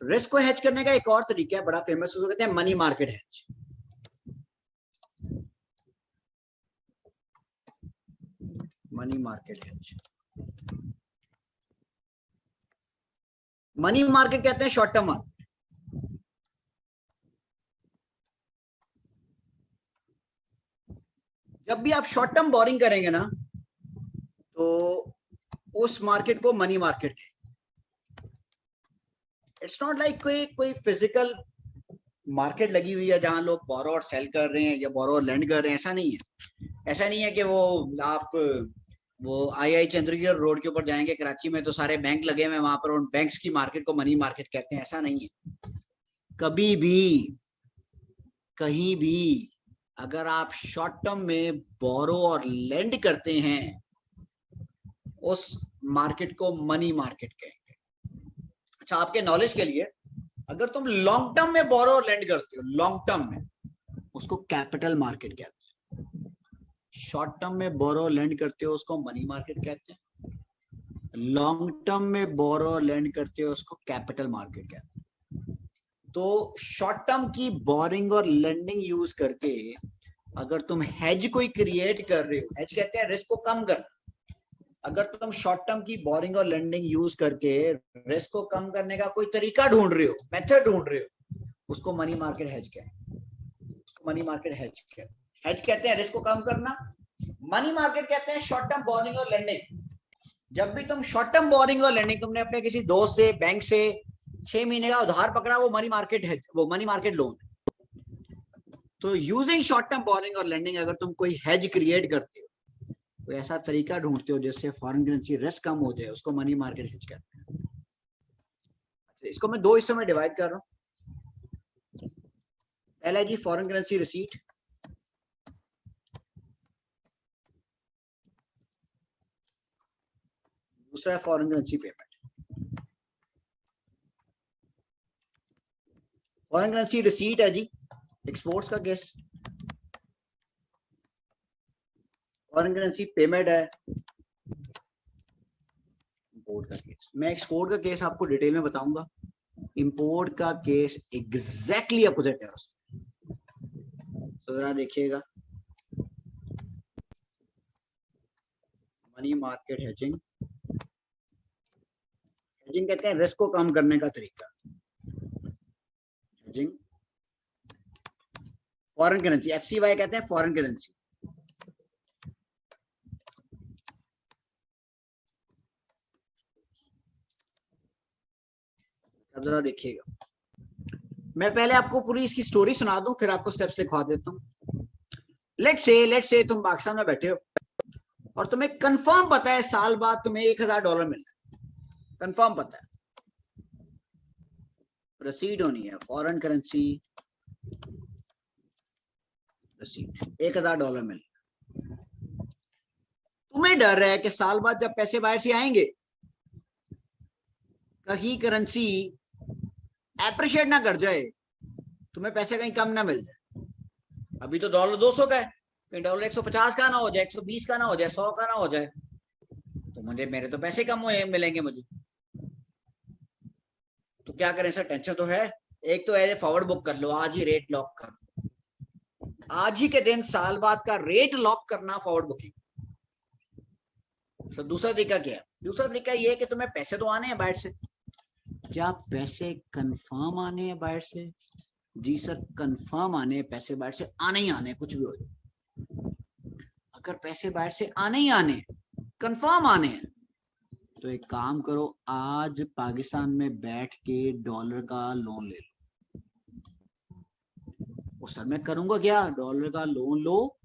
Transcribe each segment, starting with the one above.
Risk को hedge करने का एक और तरीका है, बड़ा फेमस, उसको कहते हैं money market hedge. Money market hedge, money market कहते हैं शॉर्ट टर्म मार्केट। जब भी आप शॉर्ट टर्म बोरिंग करेंगे ना, तो उस मार्केट को मनी मार्केट है। इट्स नॉट लाइक कोई फिजिकल मार्केट लगी हुई है जहां लोग बोरो और सेल कर रहे हैं या बोरो और लेंड कर रहे हैं, ऐसा नहीं है। ऐसा नहीं है कि आप वो आई चंद्रगिरी रोड के ऊपर जाएंगे कराची में तो सारे बैंक लगे हुए हैं वहां पर, उन बैंक्स की मार्केट को मनी मार्केट कहते हैं, ऐसा नहीं है। कभी भी कहीं भी अगर आप शॉर्ट टर्म में बोरो और लेंड करते हैं, उस मार्केट को मनी मार्केट कहेंगे। अच्छा, आपके नॉलेज के लिए, अगर तुम लॉन्ग टर्म में बोरो और लेंड करते हो, लॉन्ग टर्म में, उसको कैपिटल मार्केट कहते हैं। शॉर्ट टर्म में बोरो लेंड करते हो उसको मनी मार्केट कहते हैं। लॉन्ग टर्म में बोरो लेंड करते हो उसको कैपिटल मार्केट कहते हैं। तो शॉर्ट टर्म की बोरिंग और लेंडिंग यूज करके अगर तुम हेज कोई क्रिएट कर रहे हो, हेज कहते हैं रिस्क को कम करना। अगर तुम शॉर्ट टर्म की बोरिंग और लेंडिंग यूज करके रिस्क को कम करने का कोई तरीका ढूंढ रहे हो, मेथड ढूंढ रहे हो, उसको मनी मार्केट हेज कहते हैं। उसको मनी मार्केट हेज कहते हैं। हेज कहते हैं रिस्क को कम करना, मनी मार्केट कहते हैं शॉर्ट टर्म बोरिंग और लेंडिंग। जब भी तुम शॉर्ट टर्म बोरिंग और लेंडिंग, तुमने अपने किसी दोस्त से, बैंक से 6 महीने का उधार पकड़ा, वो मनी मार्केट है, वो मनी मार्केट लोन। तो यूजिंग शॉर्ट टर्म बोरिंग और लेंडिंग, अगर तुम कोई हेज क्रिएट करते हो, तो ऐसा तरीका ढूंढते हो जिससे फॉरेन करेंसी रिस्क कम हो जाए, उसको मनी मार्केट हेज कहते हैं। इसको मैं 2 हिस्सों में डिवाइड कर रहा हूं। पहला जी फॉरेन करेंसी रिसीट, दूसरा है foreign currency payment. Foreign currency receipt है जी एक्सपोर्ट्स का केस, फॉरेन करेंसी पेमेंट है इंपोर्ट का केस। मैं एक्सपोर्ट का केस आपको डिटेल में बताऊंगा, इंपोर्ट का केस एग्जैक्टली अपोजिट है उसका। तो जरा देखिएगा, मनी मार्केट हेजिंग, हेजिंग कहते हैं रिस्क को कम करने का तरीका। हेजिंग फॉरेन करेंसी, एफसीवाई कहते हैं फॉरेन करेंसी। अब जरा देखिएगा, मैं पहले आपको पूरी इसकी स्टोरी सुना दूं, फिर आपको स्टेप्स लिखवा देता हूं। लेट्स से तुम पाकिस्तान में बैठे हो और तुम्हें कंफर्म पता है साल बाद तुम्हें $1000 मिलना है, कंफर्म पता है, रसीद होनी है, फॉरेन करेंसी रसीद, $1000 मिलना। तुम्हें डर है कि साल बाद जब पैसे बाहर से आएंगे, कहीं करेंसी एप्रिशिएट ना कर जाए, तुम्हें पैसे कहीं कम ना मिल जाए। अभी तो डॉलर 200 का है, कहीं डॉलर 150 का ना हो जाए, 120 का ना हो जाए, 100 का ना हो जाए, तो मुझे मेरे तो पैसे कम मिलेंगे मुझे। तो क्या करें सर, टेंशन तो है। एक तो एज फॉरवर्ड बुक कर लो, आज ही रेट लॉक कर लो, आज ही के दिन साल बाद का रेट लॉक करना, फॉरवर्ड बुकिंग। सर दूसरा तरीका क्या है? दूसरा तरीका ये है कि तुम्हें पैसे तो आने हैं बाहर से। क्या पैसे कंफर्म आने हैं बाहर से? जी सर कंफर्म आने हैं पैसे, बाहर से आने ही आने, कुछ भी हो जाए। अगर पैसे बाहर से आने ही आने, कंफर्म आने हैं, तो एक काम करो, आज पाकिस्तान में बैठ के डॉलर का लोन ले लो। वो सर मैं करूंगा क्या? डॉलर का लोन लो,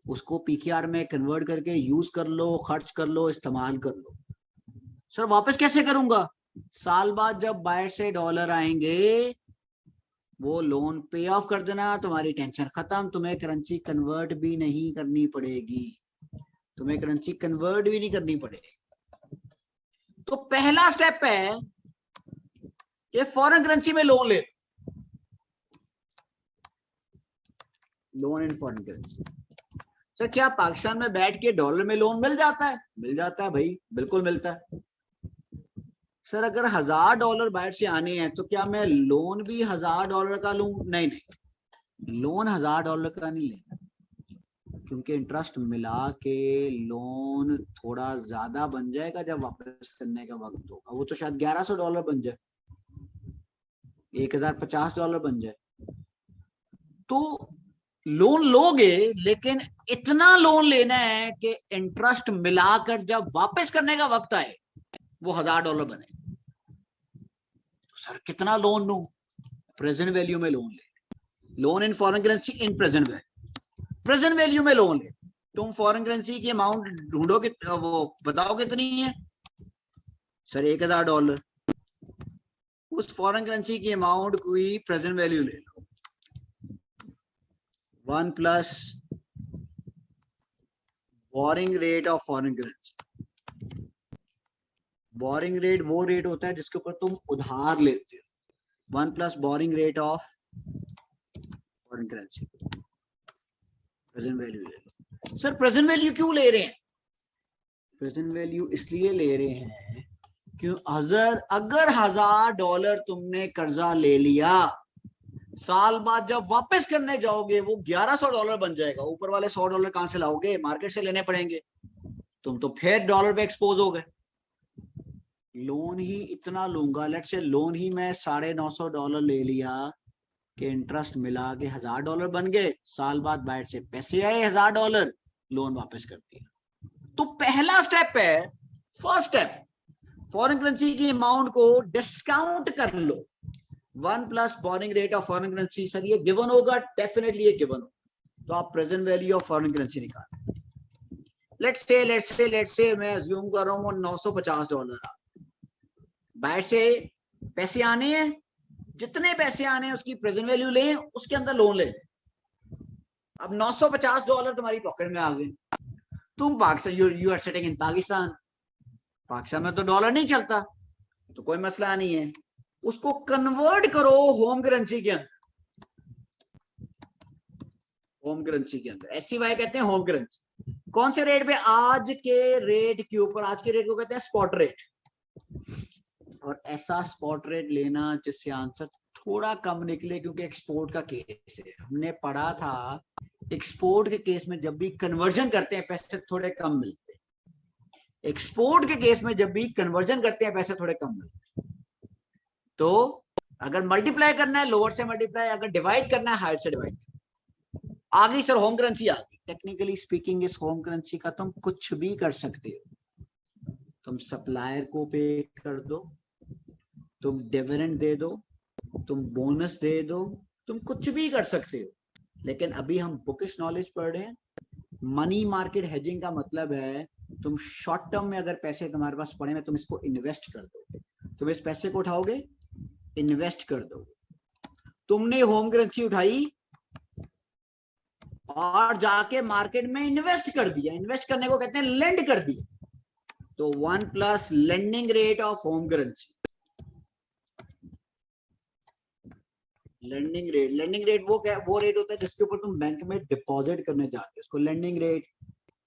उसको पीकेआर में कन्वर्ट करके यूज कर लो, खर्च कर लो, इस्तेमाल कर लो। सर वापस कैसे करूंगा? साल बाद जब बाहर से डॉलर आएंगे, वो लोन पे ऑफ कर देना, तुम्हारी टेंशन खत्म, तुम्हें करेंसी कन्वर्ट भी नहीं करनी पड़ेगी, तुम्हें करेंसी कन्वर्ट भी नहीं करनी पड़ेगी। तो पहला स्टेप है कि फॉरेन करेंसी में लोन ले, loan in foreign currency. Sir क्या पाकिस्तान में बैठ के डॉलर में लोन मिल जाता है? मिल जाता है भाई, बिल्कुल मिलता है। सर अगर $1000 बाहर से आने हैं तो क्या मैं लोन भी $1000 का लूं? नहीं नहीं, लोन $1000 का नहीं लेना, क्योंकि इंटरेस्ट मिला के लोन थोड़ा ज्यादा बन जाएगा जब वापस करने का वक्त होगा। वो तो शायद $1100 बन जाए, $1050 बन जाए। तो लोन लोगे, लेकिन इतना लोन लेना है कि इंटरेस्ट मिलाकर जब वापस करने का वक्त आए वो $1000 बने। तो सर कितना लोन लूं? प्रेजेंट वैल्यू में लोन ले, loan in foreign currency in present value, present value में लोन ले। तुम फॉरेन करेंसी की अमाउंट ढूंढो, वो बताओ कितनी है? सर $1000। उस फॉरेन करेंसी की अमाउंट की प्रेजेंट वैल्यू ले लो, 1 plus borrowing rate of foreign currency. Boring rate वो रेट होता है जिसके ऊपर तुम उधार लेते हो। 1 plus borrowing rate of foreign currency, present value ले लो। सर प्रेजेंट वैल्यू क्यों ले रहे हैं? प्रेजेंट वैल्यू इसलिए ले रहे हैं क्यों, अगर $1000 तुमने कर्जा ले लिया, साल बाद जब वापस करने जाओगे वो $1100 बन जाएगा। ऊपर वाले $100 कहां से लाओगे? मार्केट से लेने पड़ेंगे। तुम तो फिर डॉलर पे एक्सपोज हो गए। लोन ही इतना लूंगा, लेट से लोन ही मैं $950 ले लिया कि इंटरेस्ट मिला के $1000 बन गए, साल बाद बाहर से पैसे आए $1000, लोन वापस कर दिया। तो पहला स्टेप है, फर्स्ट स्टेप, फॉरेन करेंसी की अमाउंट को डिस्काउंट कर लो। 1 plus borrowing rate of foreign currency. Sir ये गिवन होगा? डेफिनेटली ये गिवन होगा। तो आप present value of foreign currency निकालें। लेट्स से मैं अज्यूम कर रहा हूँ $950 बाहर से पैसे आने हैं, जितने पैसे आने हैं उसकी प्रेजेंट वैल्यू लें, उसके अंदर लोन ले। अब $950 तुम्हारी पॉकेट में आ गए। तुम Pakistan, you are sitting in Pakistan, Pakistan में तो डॉलर नहीं चलता, तो कोई मसला नहीं है। उसको कन्वर्ट करो होम करेंसी के अंदर, होम करेंसी के अंदर। SCY कहते हैं होम करेंसी। कौन से रेट पे? आज के रेट के ऊपर। आज के रेट को कहते हैं स्पॉट रेट। और ऐसा स्पॉट रेट लेना जिससे आंसर थोड़ा कम निकले, क्योंकि एक्सपोर्ट का केस है। हमने पढ़ा था एक्सपोर्ट के केस में जब भी कन्वर्जन करते हैं पैसे थोड़े कम मिलते हैं। एक्सपोर्ट के केस में जब भी कन्वर्जन करते हैं पैसे थोड़े कम मिलते हैं। तो अगर मल्टीप्लाई करना है लोअर से मल्टीप्लाई, अगर डिवाइड करना है हायर से डिवाइड। आ गई सर होम करेंसी आ गई। टेक्निकली स्पीकिंग इस होम करेंसी का तुम कुछ भी कर सकते हो। तुम सप्लायर को पे कर दो, तुम डिविडेंड दे दो, तुम बोनस दे दो, तुम कुछ भी कर सकते हो। लेकिन अभी हम बुकिश नॉलेज पढ़ रहे हैं। मनी मार्केट हेजिंग का मतलब है तुम शॉर्ट टर्म में अगर पैसे तुम्हारे पास पड़े हैं, तुम इसको इन्वेस्ट कर दोगे। तुम इस पैसे को उठाओगे, इन्वेस्ट कर दोगे। तुमने होम करेंसी उठाई और जाके मार्केट में इन्वेस्ट कर दिया। इन्वेस्ट करने को कहते हैं लेंड कर दिया। तो 1 plus lending rate of home currency. Lending rate वो क्या, वो रेट होता है जिसके ऊपर तुम बैंक में डिपॉजिट करने जाते हो। इसको लेंडिंग रेट,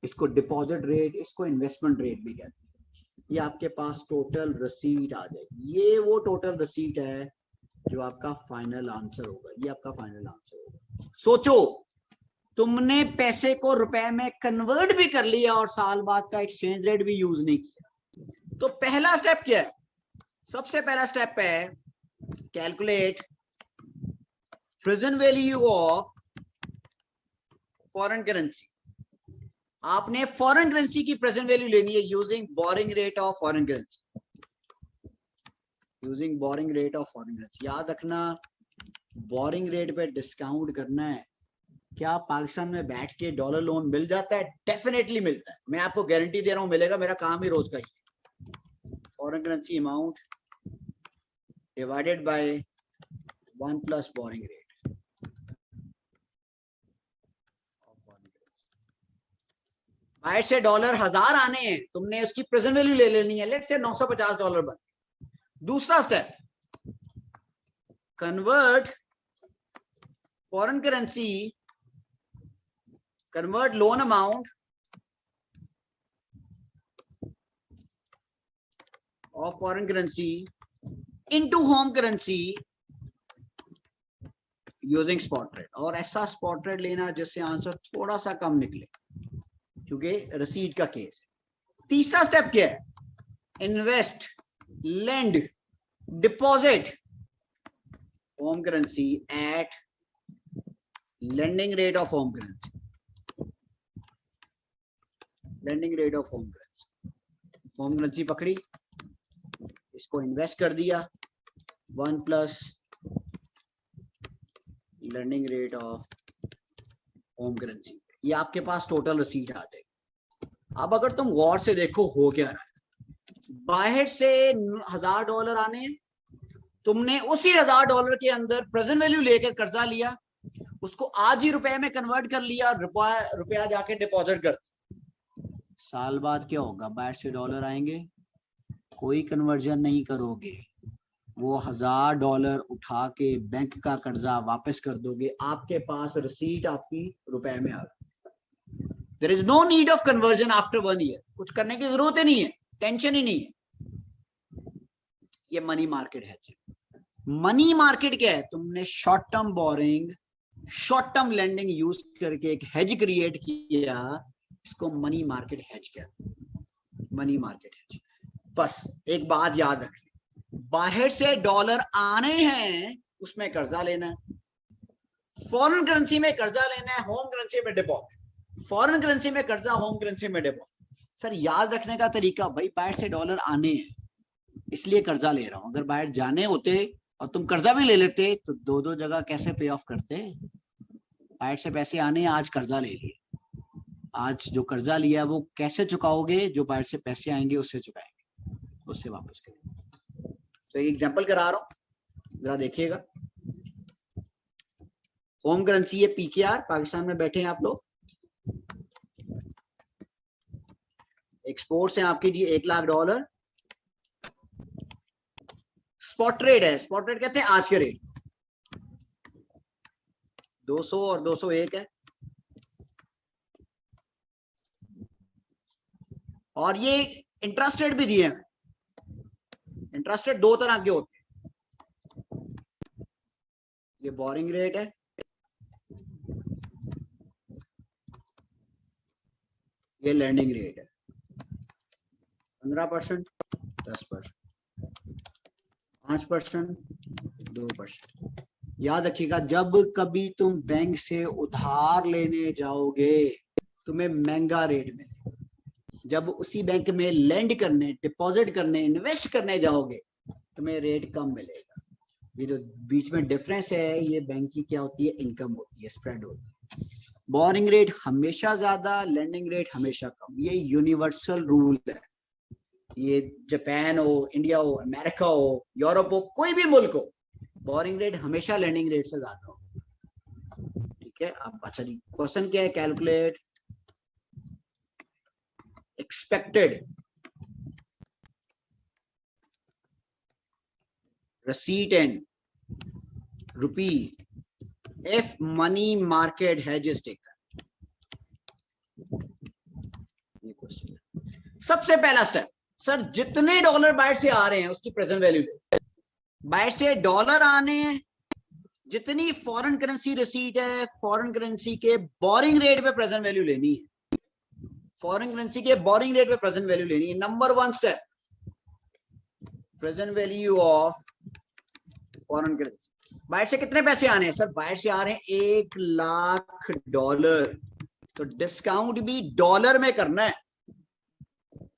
इसको डिपॉजिट रेट, इसको इन्वेस्टमेंट रेट भी कहते हैं। ये आपके पास टोटल रसीट आ जाएगी। ये वो टोटल रसीट है जो आपका फाइनल आंसर होगा। ये आपका फाइनल आंसर होगा। सोचो, तुमने पैसे को रुपए में कन्वर्ट भी कर लिया और साल बाद का एक्सचेंज रेट भी यूज नहीं किया। तो पहला स्टेप क्या है? सबसे पहला स्टेप है calculate present value of foreign currency. आपने फॉरेन करेंसी की प्रेजेंट वैल्यू लेनी है using boring rate of foreign currency. Using boring rate of foreign currency. याद रखना, बोरिंग रेट पे डिस्काउंट करना है। क्या पाकिस्तान में बैठ के डॉलर लोन मिल जाता है? डेफिनेटली मिलता है। मैं आपको गारंटी दे रहा हूं मिलेगा, मेरा काम ही रोज का ही। Foreign currency amount divided by 1 plus borrowing rate. बाहर से डॉलर 1000 आने हैं, तुमने उसकी प्रेजेंट वैल्यू ले लेनी है। लेट्स से $950 बन। दूसरा step, convert foreign currency, convert loan amount of foreign currency into home currency using spot rate, और ऐसा स्पॉट रेट लेना जिससे आंसर थोड़ा सा कम निकले, क्योंकि रसीद का केस है। तीसरा स्टेप क्या है? Invest, lend, deposit home currency at lending rate of home currency, lending rate of home currency. Home currency पकड़ी, इसको इन्वेस्ट कर दिया, 1 plus learning rate of home currency, ये आपके पास टोटल रसीद आ जाएगी। अब अगर तुम गौर से देखो हो क्या रहा है, बाहर से $1000 आने, तुमने उसी $1000 के अंदर प्रेजेंट वैल्यू लेकर कर्जा लिया, उसको आज ही रुपए में कन्वर्ट कर लिया, रुपया जाके डिपॉजिट कर, साल बाद क्या होगा? बाहर से डॉलर आएंगे, कोई कन्वर्जन नहीं करोगे, वो $1000 उठा के बैंक का कर्जा वापस कर दोगे, आपके पास रसीद आपकी रुपए में आ गई। There is no need of conversion after 1 year, कुछ करने की जरूरत ही नहीं है, टेंशन ही नहीं है। ये मनी मार्केट है। मनी मार्केट क्या है? तुमने short term borrowing, short term lending use करके एक हेज क्रिएट किया, इसको मनी मार्केट हेज कहते हैं। Money market hedge. बस एक बात याद रखनी, बाहर से डॉलर आने हैं, उसमें कर्जा लेना है, फॉरेन करेंसी में कर्जा लेना है, होम करेंसी में डिपॉजिट, फॉरेन करेंसी में कर्जा, होम करेंसी में डिपॉजिट। सर याद रखने का तरीका, भाई बाहर से डॉलर आने हैं इसलिए कर्जा ले रहा हूं, अगर बाहर जाने होते और तुम कर्जा भी ले लेते तो दो दो जगह कैसे पे ऑफ करते? बाहर से पैसे आने, आज कर्जा ले लिए, आज जो कर्जा लिया वो कैसे चुकाओगे? जो बाहर से पैसे आएंगे उससे चुकाएंगे, उससे वापस करेंगे। तो एक एग्जांपल करा रहा हूं, जरा देखिएगा। होम करेंसी है पीकेआर, पाकिस्तान में बैठे हैं आप लोग, एक्सपोर्ट्स हैं आपके जी $1,00,000, स्पॉट रेट है, स्पॉट रेट कहते हैं आज के रेट, 200 और 201 है, और ये इंटरेस्ट रेट भी दिए हैं। इंटरेस्ट रेट दो तरह के होते हैं, ये बोरिंग रेट है, ये लैंडिंग रेट है, 15%, 10%, 5%, 2%। याद रखिएगा, जब कभी तुम बैंक से उधार लेने जाओगे तुम्हें महंगा रेट मिलेगा, जब उसी बैंक में लेंड करने, डिपॉजिट करने, इन्वेस्ट करने जाओगे तुम्हें रेट कम मिलेगा। ये जो बीच में डिफरेंस है, ये बैंक की क्या होती है? इनकम होती है, स्प्रेड होती है। बोरिंग रेट हमेशा ज्यादा, लेंडिंग रेट हमेशा कम, ये यूनिवर्सल रूल है। ये जापान हो, इंडिया हो, अमेरिका हो, यूरोप हो, कोई भी मुल्क हो, बोरिंग रेट हमेशा लेंडिंग रेट से ज्यादा हो। ठीक है। अब अच्छा जी, क्वेश्चन क्या है? Calculate expected receipt and rupee if money market hedges taken। ये क्वेश्चन है। सबसे पहला स्टेप, सर जितने डॉलर बाहर से आ रहे हैं उसकी प्रेजेंट वैल्यू दे। बाहर से डॉलर आने हैं, जितनी फॉरेन करेंसी रिसीट है, फॉरेन करेंसी के बोरिंग रेट पे प्रेजेंट वैल्यू लेनी है, फॉरेन करेंसी के बोरिंग रेट पे प्रेजेंट वैल्यू लेनी है। Number 1 step, present value of foreign currency. बाहर से कितने पैसे आने हैं? सर बाहर से आ रहे हैं $1,00,000, तो डिस्काउंट भी डॉलर में करना है।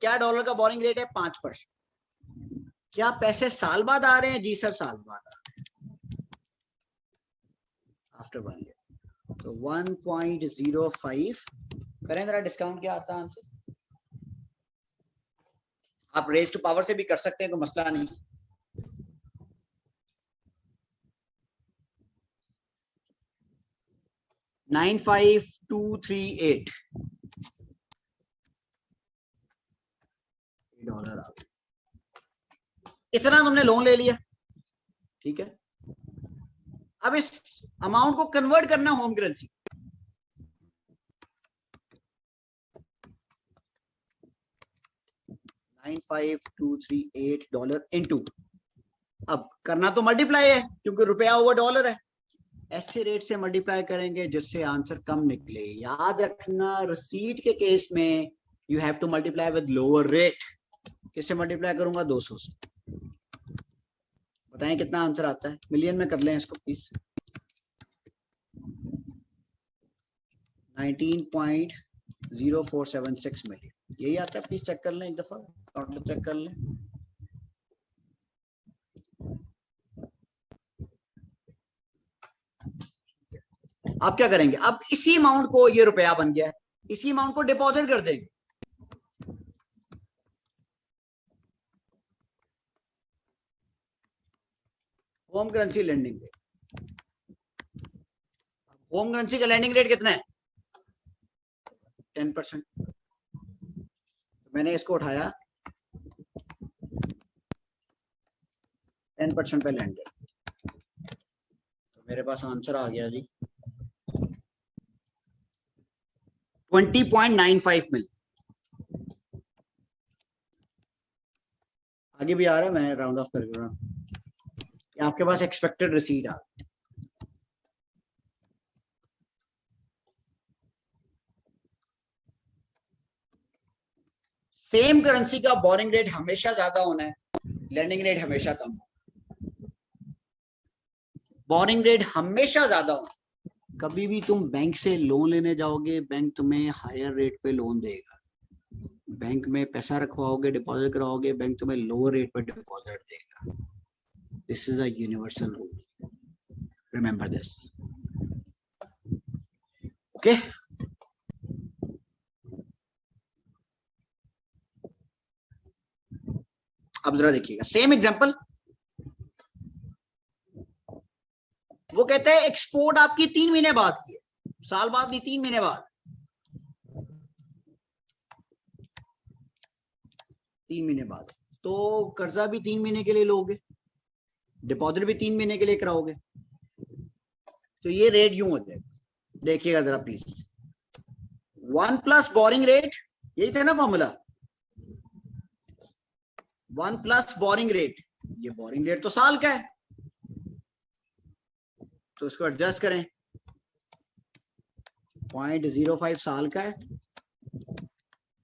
क्या डॉलर का बोरिंग रेट है? 5%। क्या पैसे साल बाद आ रहे हैं? जी सर साल बाद आ रहे हैं, आफ्टर 1 ईयर। तो 1.05 करें जरा, डिस्काउंट क्या आता है आंसर? आप रेज टू पावर से भी कर सकते हैं, कोई मसला नहीं। $95238 डॉलर आ गए। इतना तुमने लोन ले लिया, ठीक है। अब इस अमाउंट को कन्वर्ट करना होम करेंसी। $95,238 इनटू, अब करना तो मल्टीप्लाई है क्योंकि रुपया ओवर डॉलर है, ऐसे रेट से मल्टीप्लाई करेंगे जिससे आंसर कम निकले। याद रखना रसीट के केस में you have to multiply with lower rate. किससे मल्टीप्लाई करूंगा? 200 से। बताएं कितना आंसर आता है? मिलियन में कर लें इसको प्लीज। 19.0476 मिलियन, यही आता है? प्लीज चेक कर लें एक दफा, काउंटर चेक कर लें। आप क्या करेंगे? अब इसी अमाउंट को, ये रुपया बन गया है, इसी अमाउंट को डिपॉजिट कर देंगे। Home currency landing rate, home currency का लैंडिंग रेट कितना है? 10%। मैंने इसको उठाया 10% पे लैंड रेट, तो मेरे पास आंसर आ गया जी 20.95 मिल। आगे भी आ रहा है, मैं राउंड ऑफ कर रहा हूं। आपके पास एक्सपेक्टेड रिसीट आ, सेम करेंसी का बोरिंग रेट हमेशा ज्यादा होना है, लैंडिंग रेट हमेशा कम हो। बोरिंग रेट हमेशा ज्यादा होना। कभी भी तुम बैंक से लोन लेने जाओगे, बैंक तुम्हें हायर रेट पे लोन देगा। बैंक में पैसा रखवाओगे, डिपॉजिट कराओगे, बैंक तुम्हें लोअर रेट पे डिपॉजिट देगा। This is a universal rule, remember this. Okay, अब जरा देखिएगा सेम एग्जांपल। वो कहते हैं एक्सपोर्ट आपकी 3 महीने बाद की है, साल बाद नहीं, 3 महीने बाद। 3 महीने बाद तो कर्जा भी 3 महीने के लिए लोगे, डिपॉजिट भी 3 महीने के लिए कराओगे, तो ये रेट यूं हो जाएगा। देखिएगा जरा प्लीज, 1 प्लस बोरिंग रेट, यही था ना फॉर्मूला, 1 प्लस बोरिंग रेट। ये बोरिंग रेट तो साल का है, तो इसको एडजस्ट करें, 0.05 साल का है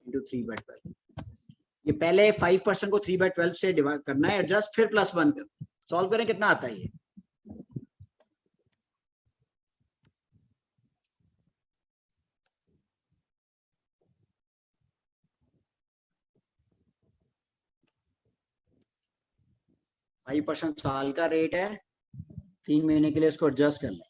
इंटू 3/12। ये पहले 5% को 3/12 से डिवाइड करना है एडजस्ट, फिर +1 कर सॉल्व करें, कितना आता है ये? फाइव % साल का रेट है, 3 महीने के लिए इसको एडजस्ट कर लें।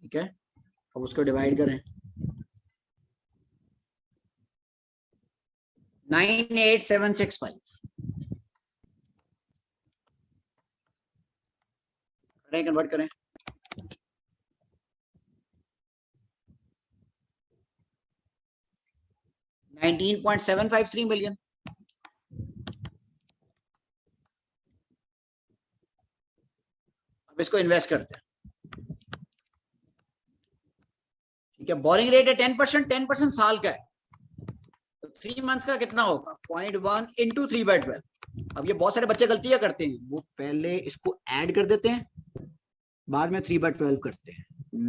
ठीक है, अब उसको डिवाइड करें, 98765 करें, कन्वर्ट करें, 19.753 मिलियन। अब इसको इन्वेस्ट करते हैं। ठीक है, बोरिंग रेट है 10%, 10% साल का है, तो 3 मंथ्स का कितना होगा? 0.1 इंटू 3/12। अब ये बहुत सारे बच्चे गलतियां करते हैं, वो पहले इसको ऐड कर देते हैं, बाद में 3/12 करते हैं,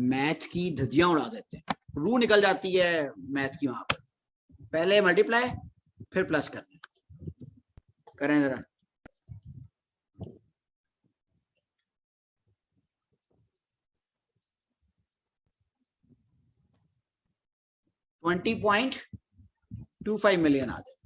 मैथ की धज्जियां उड़ा देते हैं, रू निकल जाती है मैथ की। वहां पर पहले मल्टीप्लाई फिर प्लस करना, करें जरा। 20.25 मिलियन आ जाए।